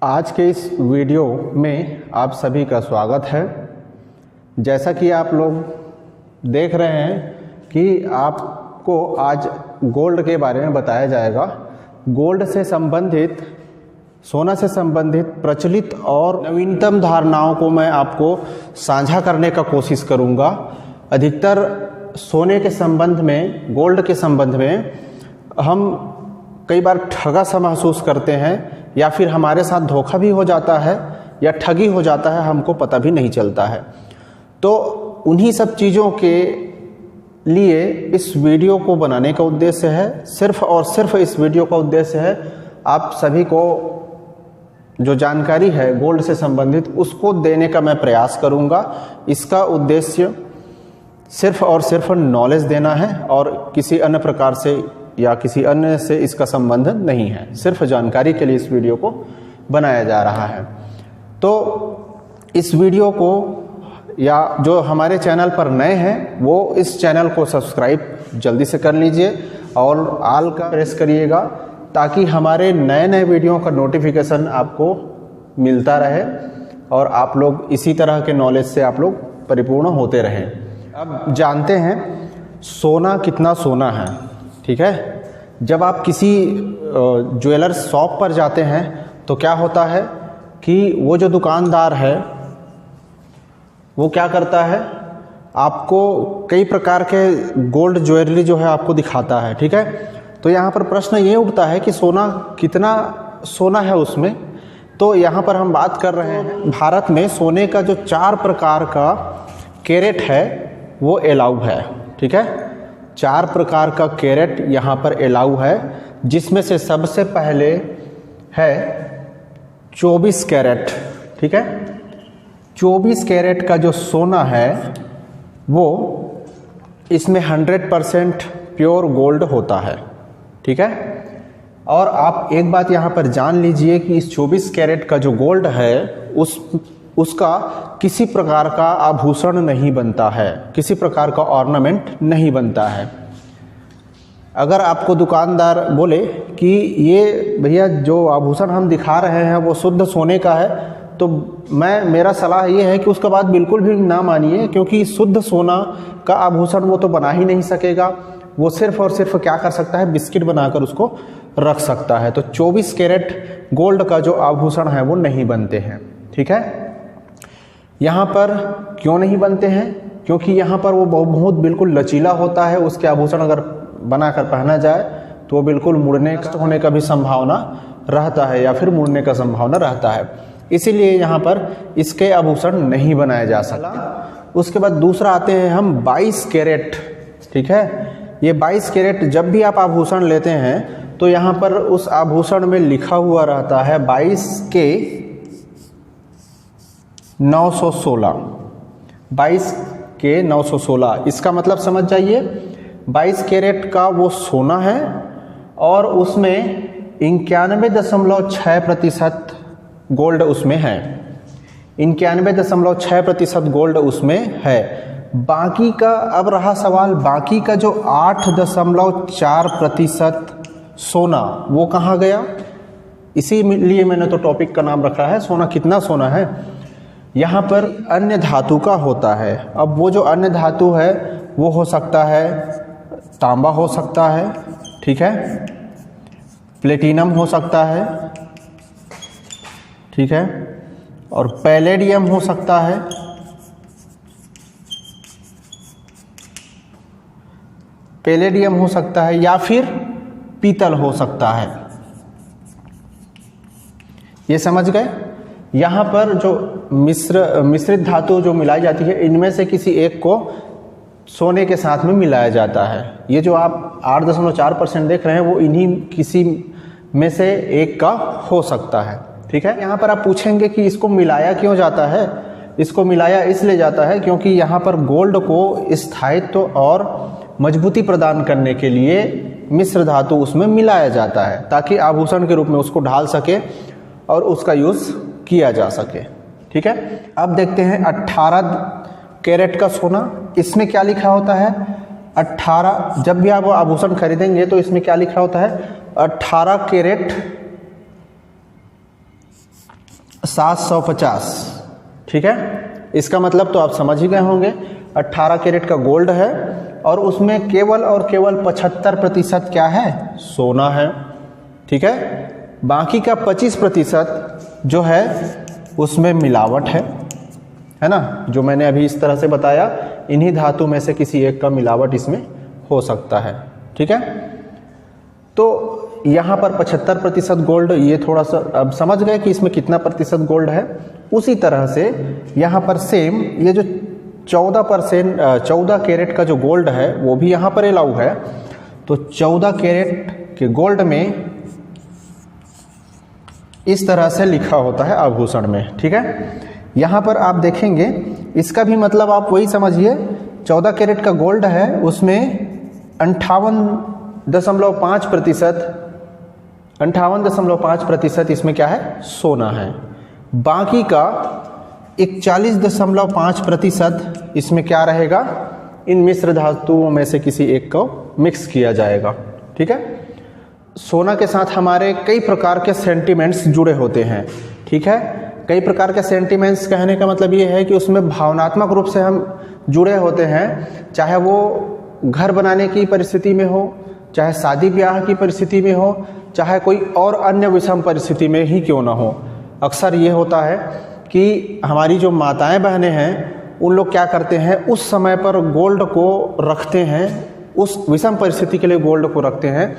आज के इस वीडियो में आप सभी का स्वागत है। जैसा कि आप लोग देख रहे हैं कि आपको आज गोल्ड के बारे में बताया जाएगा। गोल्ड से संबंधित, सोना से संबंधित प्रचलित और नवीनतम धारणाओं को मैं आपको साझा करने का कोशिश करूंगा। अधिकतर सोने के संबंध में, गोल्ड के संबंध में हम कई बार ठगा सा महसूस करते हैं या फिर हमारे साथ धोखा भी हो जाता है या ठगी हो जाता है, हमको पता भी नहीं चलता है। तो उन्हीं सब चीज़ों के लिए इस वीडियो को बनाने का उद्देश्य है, सिर्फ और सिर्फ इस वीडियो का उद्देश्य है आप सभी को जो जानकारी है गोल्ड से संबंधित उसको देने का मैं प्रयास करूंगा। इसका उद्देश्य सिर्फ और सिर्फ नॉलेज देना है और किसी अन्य प्रकार से या किसी अन्य से इसका संबंध नहीं है। सिर्फ जानकारी के लिए इस वीडियो को बनाया जा रहा है। तो इस वीडियो को, या जो हमारे चैनल पर नए हैं वो इस चैनल को सब्सक्राइब जल्दी से कर लीजिए और ऑल का प्रेस करिएगा ताकि हमारे नए नए वीडियो का नोटिफिकेशन आपको मिलता रहे और आप लोग इसी तरह के नॉलेज से आप लोग परिपूर्ण होते रहें। अब जानते हैं सोना कितना सोना है, ठीक है। जब आप किसी ज्वेलर्स शॉप पर जाते हैं तो क्या होता है कि वो जो दुकानदार है वो क्या करता है, आपको कई प्रकार के गोल्ड ज्वेलरी जो है आपको दिखाता है, ठीक है। तो यहाँ पर प्रश्न ये उठता है कि सोना कितना सोना है उसमें। तो यहाँ पर हम बात कर रहे हैं भारत में सोने का जो 4 प्रकार का कैरेट है वो अलाउ है, ठीक है। 4 प्रकार का कैरेट यहाँ पर अलाउ है, जिसमें से सबसे पहले है 24 कैरेट, ठीक है। 24 कैरेट का जो सोना है वो इसमें 100% प्योर गोल्ड होता है, ठीक है। और आप एक बात यहाँ पर जान लीजिए कि इस 24 कैरेट का जो गोल्ड है उसका किसी प्रकार का आभूषण नहीं बनता है, किसी प्रकार का ऑर्नामेंट नहीं बनता है। अगर आपको दुकानदार बोले कि ये भैया जो आभूषण हम दिखा रहे हैं वो शुद्ध सोने का है, तो मेरा सलाह ये है कि उसका बात बिल्कुल भी ना मानिए, क्योंकि शुद्ध सोना का आभूषण वो तो बना ही नहीं सकेगा। वो सिर्फ और सिर्फ क्या कर सकता है, बिस्किट बनाकर उसको रख सकता है। तो 24 कैरेट गोल्ड का जो आभूषण है वो नहीं बनते हैं, ठीक है। यहाँ पर क्यों नहीं बनते हैं, क्योंकि यहाँ पर वो बहुत बिल्कुल लचीला होता है। उसके आभूषण अगर बनाकर पहना जाए तो वो बिल्कुल मुड़ने का होने का भी संभावना रहता है या फिर मुड़ने का संभावना रहता है। इसीलिए यहाँ पर इसके आभूषण नहीं बनाए जा सकते। उसके बाद दूसरा आते हैं हम 22 कैरेट, ठीक है। ये 22 कैरेट जब भी आप आभूषण लेते हैं तो यहाँ पर उस आभूषण में लिखा हुआ रहता है 22 के 916, 22 के 916। इसका मतलब समझ जाइए, 22 कैरेट का वो सोना है और उसमें 91.6% गोल्ड उसमें है, 91.6% गोल्ड उसमें है। बाकी का, अब रहा सवाल, बाकी का जो 8.4% सोना वो कहाँ गया। इसीलिए मैंने तो टॉपिक का नाम रखा है सोना कितना सोना है। यहाँ पर अन्य धातु का होता है। अब वो जो अन्य धातु है वो हो सकता है तांबा हो सकता है, ठीक है, प्लेटिनम हो सकता है, ठीक है, और पैलेडियम हो सकता है, पैलेडियम हो सकता है, या फिर पीतल हो सकता है। ये समझ गए। यहाँ पर जो मिश्रित धातु जो मिलाई जाती है, इनमें से किसी एक को सोने के साथ में मिलाया जाता है। ये जो आप 8.4% देख रहे हैं वो इन्हीं किसी में से एक का हो सकता है, ठीक है। यहाँ पर आप पूछेंगे कि इसको मिलाया क्यों जाता है। इसको मिलाया इसलिए जाता है क्योंकि यहाँ पर गोल्ड को स्थायित्व और मजबूती प्रदान करने के लिए मिश्र धातु उसमें मिलाया जाता है ताकि आभूषण के रूप में उसको ढाल सके और उसका यूज़ किया जा सके, ठीक है। अब देखते हैं 18 कैरेट का सोना। इसमें क्या लिखा होता है, 18, जब भी आप वो आभूषण खरीदेंगे तो इसमें क्या लिखा होता है, 18 कैरेट 750। ठीक है, इसका मतलब तो आप समझ ही गए होंगे, 18 कैरेट का गोल्ड है और उसमें केवल और केवल 75% क्या है, सोना है। ठीक है, बाकी का 25% जो है उसमें मिलावट है ना, जो मैंने अभी इस तरह से बताया, इन्हीं धातु में से किसी एक का मिलावट इसमें हो सकता है। ठीक है, तो यहाँ पर 75% गोल्ड, ये थोड़ा सा अब समझ गए कि इसमें कितना प्रतिशत गोल्ड है। उसी तरह से यहाँ पर सेम ये जो 14 कैरेट का जो गोल्ड है वो भी यहाँ पर अलाउ है। तो 14 कैरेट के गोल्ड में इस तरह से लिखा होता है आभूषण में। ठीक है, यहाँ पर आप देखेंगे, इसका भी मतलब आप वही समझिए, 14 कैरेट का गोल्ड है, उसमें 58.5% इसमें क्या है, सोना है। बाकी का 41.5% इसमें क्या रहेगा, इन मिश्र धातुओं में से किसी एक को मिक्स किया जाएगा। ठीक है, सोना के साथ हमारे कई प्रकार के सेंटिमेंट्स जुड़े होते हैं। ठीक है, कई प्रकार के सेंटिमेंट्स कहने का मतलब ये है कि उसमें भावनात्मक रूप से हम जुड़े होते हैं, चाहे वो घर बनाने की परिस्थिति में हो, चाहे शादी ब्याह की परिस्थिति में हो, चाहे कोई और अन्य विषम परिस्थिति में ही क्यों ना हो। अक्सर ये होता है कि हमारी जो माताएं बहनें हैं उन लोग क्या करते हैं, उस समय पर गोल्ड को रखते हैं, उस विषम परिस्थिति के लिए गोल्ड को रखते हैं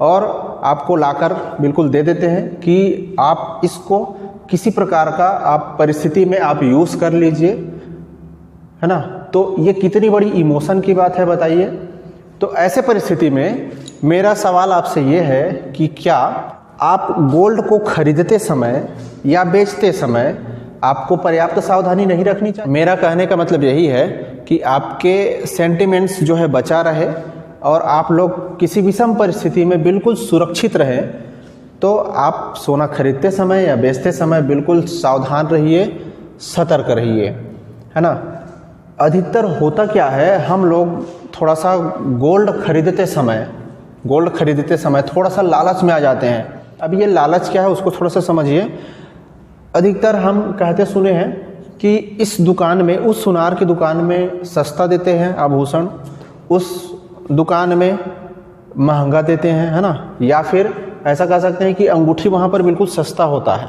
और आपको लाकर बिल्कुल दे देते हैं कि आप इसको किसी प्रकार का आप परिस्थिति में आप यूज़ कर लीजिए, है ना। तो ये कितनी बड़ी इमोशन की बात है बताइए। तो ऐसे परिस्थिति में मेरा सवाल आपसे ये है कि क्या आप गोल्ड को खरीदते समय या बेचते समय आपको पर्याप्त सावधानी नहीं रखनी चाहिए। मेरा कहने का मतलब यही है कि आपके सेंटिमेंट्स जो है बचा रहे और आप लोग किसी विषम परिस्थिति में बिल्कुल सुरक्षित रहें। तो आप सोना खरीदते समय या बेचते समय बिल्कुल सावधान रहिए, सतर्क रहिए, है ना। अधिकतर होता क्या है, हम लोग थोड़ा सा गोल्ड खरीदते समय थोड़ा सा लालच में आ जाते हैं। अब ये लालच क्या है उसको थोड़ा सा समझिए। अधिकतर हम कहते सुने हैं कि इस दुकान में, उस सुनार की दुकान में सस्ता देते हैं आभूषण, उस दुकान में महंगा देते हैं, है ना। या फिर ऐसा कह सकते हैं कि अंगूठी वहाँ पर बिल्कुल सस्ता होता है।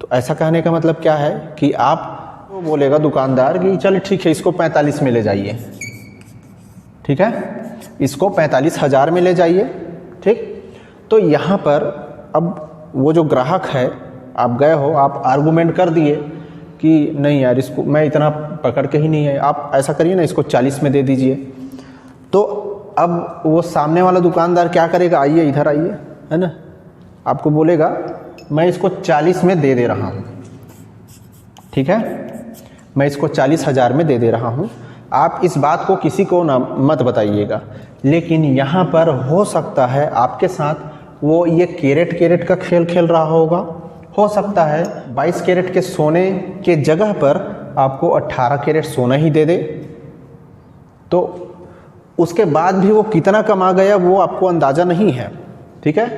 तो ऐसा कहने का मतलब क्या है कि आप तो बोलेगा दुकानदार कि चल ठीक है, इसको 45 में ले जाइए, ठीक है, इसको 45,000 में ले जाइए, ठीक। तो यहाँ पर अब वो जो ग्राहक है, आप गए हो, आप आर्गूमेंट कर दिए कि नहीं यार, इसको मैं इतना पकड़ के ही नहीं है, आप ऐसा करिए ना, इसको 40 में दे दीजिए। तो अब वो सामने वाला दुकानदार क्या करेगा, आइए इधर आइए, है ना, आपको बोलेगा मैं इसको 40 में दे रहा हूँ, ठीक है, मैं इसको 40,000 में दे रहा हूँ। आप इस बात को किसी को ना मत बताइएगा। लेकिन यहाँ पर हो सकता है आपके साथ वो ये कैरेट का खेल खेल रहा होगा। हो सकता है 22 कैरेट के सोने के जगह पर आपको 18 कैरेट सोना ही दे दे। तो उसके बाद भी वो कितना कमा गया वो आपको अंदाज़ा नहीं है, ठीक है।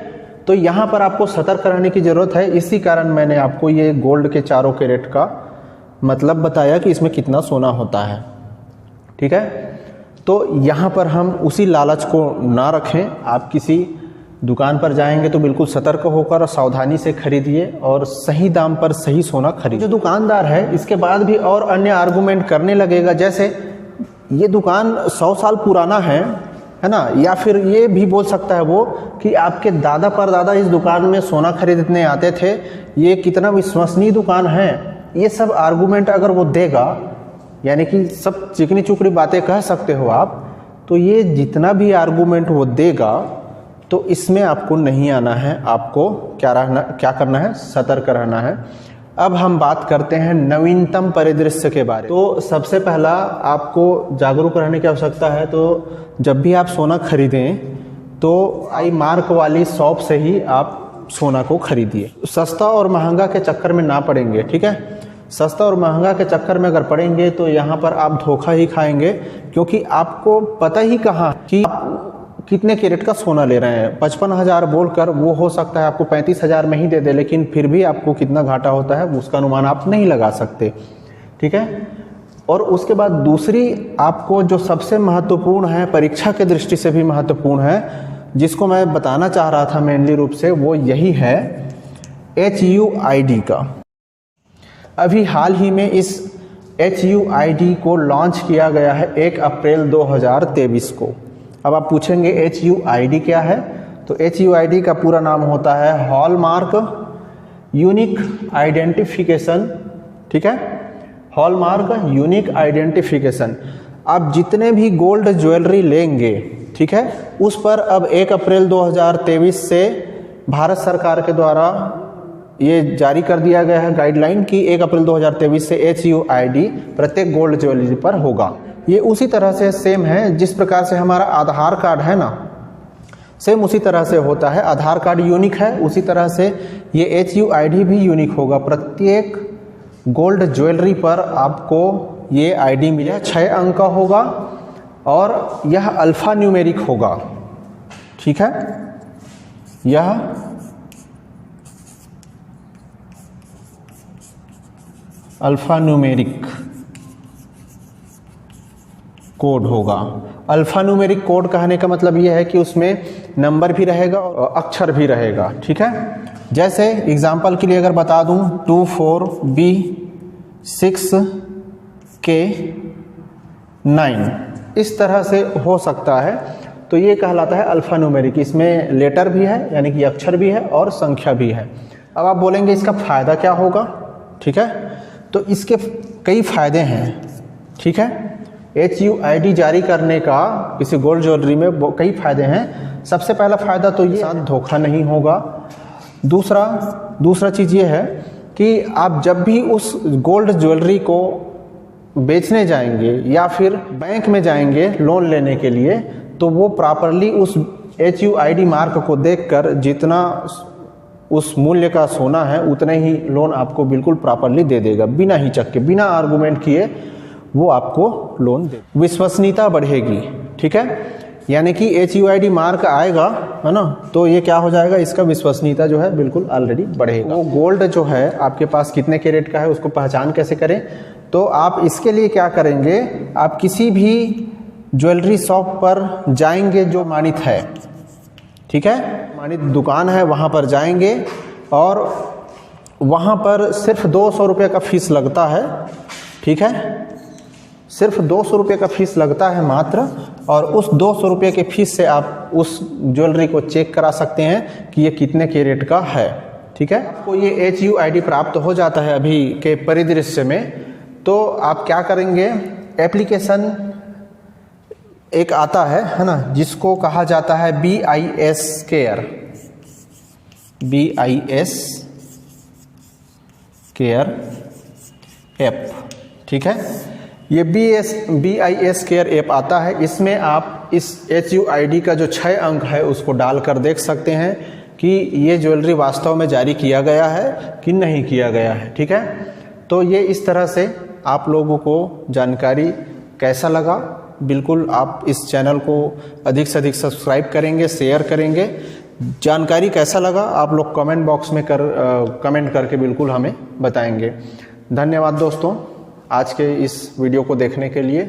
तो यहाँ पर आपको सतर्क रहने की ज़रूरत है। इसी कारण मैंने आपको ये गोल्ड के 4 कैरेट का मतलब बताया कि इसमें कितना सोना होता है, ठीक है। तो यहाँ पर हम उसी लालच को ना रखें। आप किसी दुकान पर जाएंगे तो बिल्कुल सतर्क होकर और सावधानी से खरीदिए और सही दाम पर सही सोना खरीदिए। जो दुकानदार है इसके बाद भी और अन्य आर्गूमेंट करने लगेगा, जैसे ये दुकान 100 साल पुराना है ना, या फिर ये भी बोल सकता है वो कि आपके दादा परदादा इस दुकान में सोना खरीदने आते थे, ये कितना विश्वसनीय दुकान है। ये सब आर्गूमेंट अगर वो देगा, यानी कि सब चिकनी चुकड़ी बातें कह सकते हो आप, तो ये जितना भी आर्गूमेंट वो देगा तो इसमें आपको नहीं आना है। आपको क्या करना है, सतर्क रहना है। अब हम बात करते हैं नवीनतम परिदृश्य के बारे में। तो सबसे पहला आपको जागरूक रहने की आवश्यकता है। तो जब भी आप सोना खरीदें तो आई मार्क वाली शॉप से ही आप सोना को खरीदिए। सस्ता और महंगा के चक्कर में ना पड़ेंगे, ठीक है। सस्ता और महंगा के चक्कर में अगर पड़ेंगे तो यहाँ पर आप धोखा ही खाएंगे, क्योंकि आपको पता ही कहाँ कि कितने कैरेट का सोना ले रहे हैं। 55,000 बोलकर वो हो सकता है आपको 35,000 में ही दे दे, लेकिन फिर भी आपको कितना घाटा होता है उसका अनुमान आप नहीं लगा सकते, ठीक है। और उसके बाद दूसरी आपको जो सबसे महत्वपूर्ण है, परीक्षा के दृष्टि से भी महत्वपूर्ण है, जिसको मैं बताना चाह रहा था मेनली रूप से, वो यही है HUID का। अभी हाल ही में इस HUID को लॉन्च किया गया है 1 अप्रैल 2023 को। अब आप पूछेंगे HUID क्या है, तो HUID का पूरा नाम होता है हॉलमार्क यूनिक आइडेंटिफिकेशन, ठीक है, हॉलमार्क यूनिक आइडेंटिफिकेशन। आप जितने भी गोल्ड ज्वेलरी लेंगे, ठीक है, उस पर अब 1 अप्रैल 2023 से भारत सरकार के द्वारा ये जारी कर दिया गया है गाइडलाइन कि 1 अप्रैल 2023 से HUID प्रत्येक गोल्ड ज्वेलरी पर होगा। ये उसी तरह से सेम है जिस प्रकार से हमारा आधार कार्ड है ना, सेम उसी तरह से होता है। आधार कार्ड यूनिक है, उसी तरह से ये HUID भी यूनिक होगा। प्रत्येक गोल्ड ज्वेलरी पर आपको ये ID मिला 6 अंक का होगा और यह अल्फ़ा न्यूमेरिक होगा, ठीक है। यह अल्फ़ा न्यूमेरिक कोड होगा। अल्फ़ा न्यूमेरिक कोड कहने का मतलब यह है कि उसमें नंबर भी रहेगा और अक्षर भी रहेगा, ठीक है। जैसे एग्जाम्पल के लिए अगर बता दूं 24B6K9 इस तरह से हो सकता है, तो ये कहलाता है अल्फ़ा न्यूमेरिक। इसमें लेटर भी है यानी कि अक्षर भी है और संख्या भी है। अब आप बोलेंगे इसका फ़ायदा क्या होगा, ठीक है, तो इसके कई फ़ायदे हैं, ठीक है। HUID जारी करने का किसी गोल्ड ज्वेलरी में कई फ़ायदे हैं। सबसे पहला फ़ायदा तो ये साथ धोखा नहीं होगा। दूसरा चीज़ ये है कि आप जब भी उस गोल्ड ज्वेलरी को बेचने जाएंगे या फिर बैंक में जाएंगे लोन लेने के लिए, तो वो प्रॉपरली उस HUID मार्क को देखकर जितना उस मूल्य का सोना है उतने ही लोन आपको बिल्कुल प्रॉपरली दे देगा, बिना हिचक के, बिना आर्गूमेंट किए वो आपको लोन दे। विश्वसनीयता बढ़ेगी, ठीक है, यानी कि HUID मार्क आएगा, है ना, तो ये क्या हो जाएगा, इसका विश्वसनीयता जो है बिल्कुल ऑलरेडी बढ़ेगा। वो गोल्ड जो है आपके पास कितने कैरेट का है उसको पहचान कैसे करें, तो आप इसके लिए क्या करेंगे, आप किसी भी ज्वेलरी शॉप पर जाएंगे जो मानित है, ठीक है, मानित दुकान है, वहाँ पर जाएंगे और वहाँ पर सिर्फ 200 रुपये का फीस लगता है, ठीक है, सिर्फ 200 रुपये का फीस लगता है मात्र। और उस 200 रुपये के फीस से आप उस ज्वेलरी को चेक करा सकते हैं कि ये कितने कैरेट का है, ठीक है। आपको ये HUID प्राप्त हो जाता है अभी के परिदृश्य में, तो आप क्या करेंगे, एप्लीकेशन एक आता है ना, जिसको कहा जाता है BIS केयर ऐप, ठीक है। ये BIS केयर ऐप आता है, इसमें आप इस HUID का जो 6 अंक है उसको डालकर देख सकते हैं कि ये ज्वेलरी वास्तव में जारी किया गया है कि नहीं किया गया है, ठीक है। तो ये इस तरह से आप लोगों को जानकारी कैसा लगा, बिल्कुल आप इस चैनल को अधिक से अधिक सब्सक्राइब करेंगे, शेयर करेंगे। जानकारी कैसा लगा आप लोग कमेंट बॉक्स में कमेंट करके बिल्कुल हमें बताएंगे। धन्यवाद दोस्तों आज के इस वीडियो को देखने के लिए।